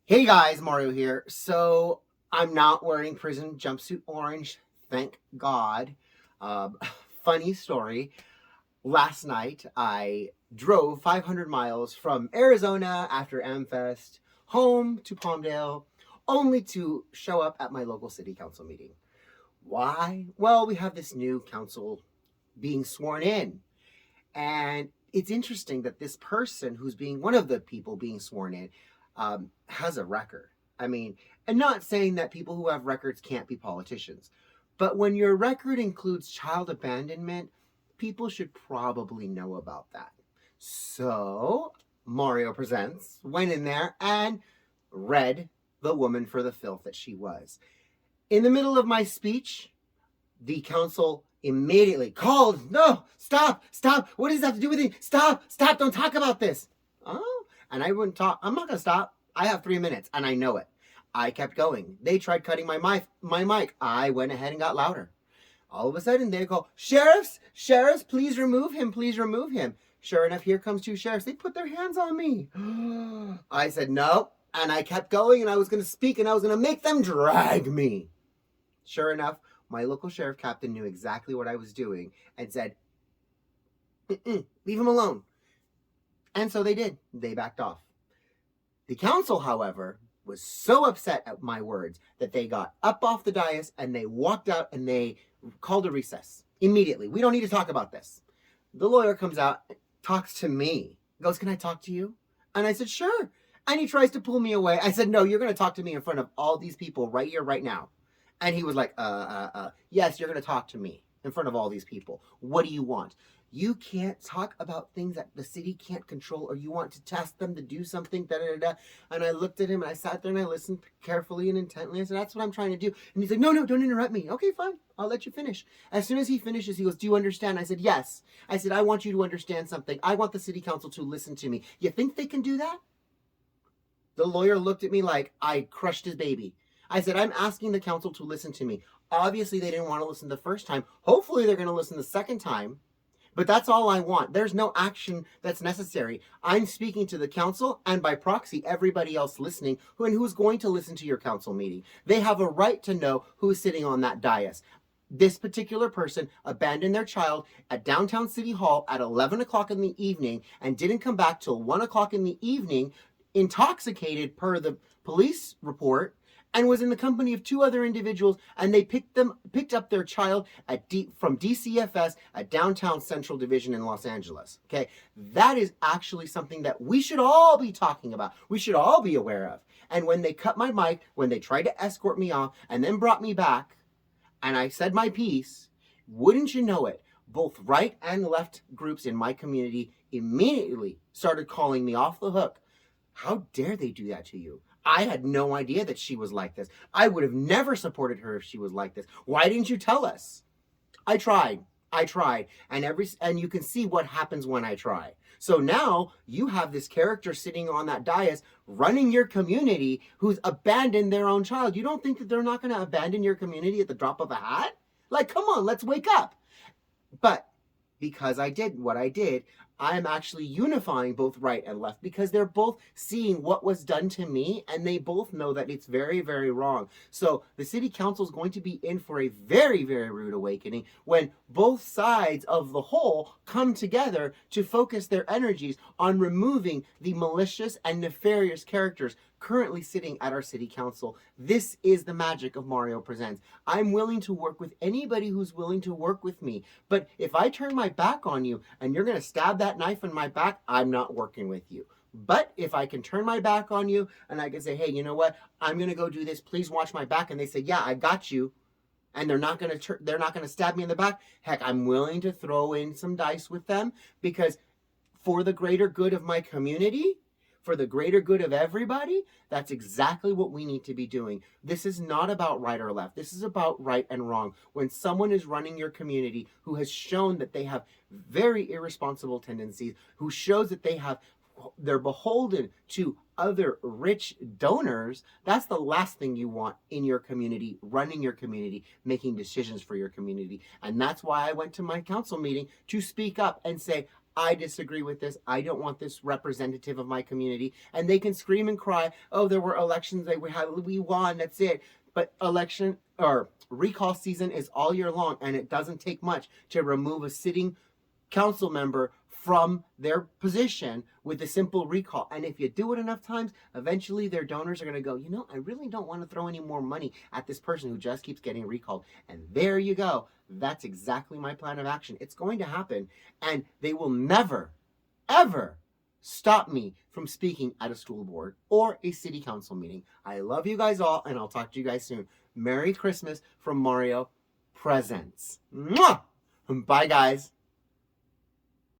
Hey guys, Mario here. So I'm not wearing prison jumpsuit orange, thank God. Um, Funny story. Last night I drove 500 miles from Arizona after AmFest home to Palmdale, only to show up at my local city council meeting. Why? Well, we have this new council being sworn in, and it's interesting that this person who's being one of the people being sworn in has a record. I mean, and not saying that people who have records can't be politicians, but when your record includes child abandonment, people should probably know about that. So, Mario Presents went in there and read the woman for the filth that she was. In the middle of my speech, the council immediately called, no, stop, what does that have to do with it? Stop, don't talk about this. Oh, and I wouldn't talk. I'm not going to stop. I have 3 minutes and I know it. I kept going. They tried cutting my mic. I went ahead and got louder. All of a sudden they go, sheriffs, please remove him, Sure enough, here comes two sheriffs. They put their hands on me. I said no, and I kept going, and I was going to speak, and I was going to make them drag me. Sure enough, my local sheriff captain knew exactly what I was doing and said, leave him alone. And so they did. They backed off. The council, however, was so upset at my words that they got up off the dais and they walked out and they called a recess immediately. We don't need to talk about this. The lawyer comes out, talks to me, goes, can I talk to you? And I said, sure. And he tries to pull me away. I said, no, you're going to talk to me in front of all these people right here, right now. And he was like, yes, you're going to talk to me in front of all these people. What do you want? You can't talk about things that the city can't control, or you want to task them to do something, And I looked at him and I sat there and I listened carefully and intently. I said, that's what I'm trying to do. And he's like, no, don't interrupt me. Okay, fine. I'll let you finish. As soon as he finishes, he goes, do you understand? I said, yes. I said, I want you to understand something. I want the city council to listen to me. You think they can do that? The lawyer looked at me like I crushed his baby. I said, I'm asking the council to listen to me. Obviously, they didn't want to listen the first time. Hopefully, they're going to listen the second time. But that's all I want. There's no action that's necessary. I'm speaking to the council and by proxy, everybody else listening who's going to listen to your council meeting. They have a right to know who's sitting on that dais. This particular person abandoned their child at downtown City Hall at 11 o'clock in the evening and didn't come back till 1 o'clock in the evening, intoxicated per the police report, and was in the company of two other individuals, and they picked up their child from DCFS at Downtown Central Division in Los Angeles. Okay, that is actually something that we should all be talking about. We should all be aware of. And when they cut my mic, when they tried to escort me off, and then brought me back, and I said my piece, wouldn't you know it, both right and left groups in my community immediately started calling me off the hook. How dare they do that to you? I had no idea that she was like this. I would have never supported her if she was like this. Why didn't you tell us? I tried. And you can see what happens when I try. So now you have this character sitting on that dais running your community who's abandoned their own child. You don't think that they're not going to abandon your community at the drop of a hat? Like, come on, let's wake up. But because I did what I did, I'm actually unifying both right and left because they're both seeing what was done to me and they both know that it's very, very wrong. So the city council is going to be in for a very, very rude awakening when both sides of the whole come together to focus their energies on removing the malicious and nefarious characters currently sitting at our city council. This is the magic of Mario Presents. I'm willing to work with anybody who's willing to work with me. But if I turn my back on you and you're going to stab that knife in my back, I'm not working with you. But if I can turn my back on you and I can say, hey, you know what? I'm going to go do this. Please watch my back. And they say, yeah, I got you. And they're not going to stab me in the back. Heck, I'm willing to throw in some dice with them because for the greater good of my community, for the greater good of everybody, that's exactly what we need to be doing. This is not about right or left. This is about right and wrong. When someone is running your community who has shown that they have very irresponsible tendencies, who shows that they're beholden to other rich donors, that's the last thing you want in your community, running your community, making decisions for your community. And that's why I went to my council meeting to speak up and say, I disagree with this. I don't want this representative of my community. And they can scream and cry, oh, there were elections, we won, that's it. But election or recall season is all year long, and it doesn't take much to remove a sitting council member from their position with a simple recall. And if you do it enough times, eventually their donors are going to go, you know, I really don't want to throw any more money at this person who just keeps getting recalled. And there you go. That's exactly my plan of action. It's going to happen, and they will never, ever stop me from speaking at a school board or a city council meeting. I love you guys all, and I'll talk to you guys soon. Merry Christmas from Mario Presents. Mwah! Bye, guys.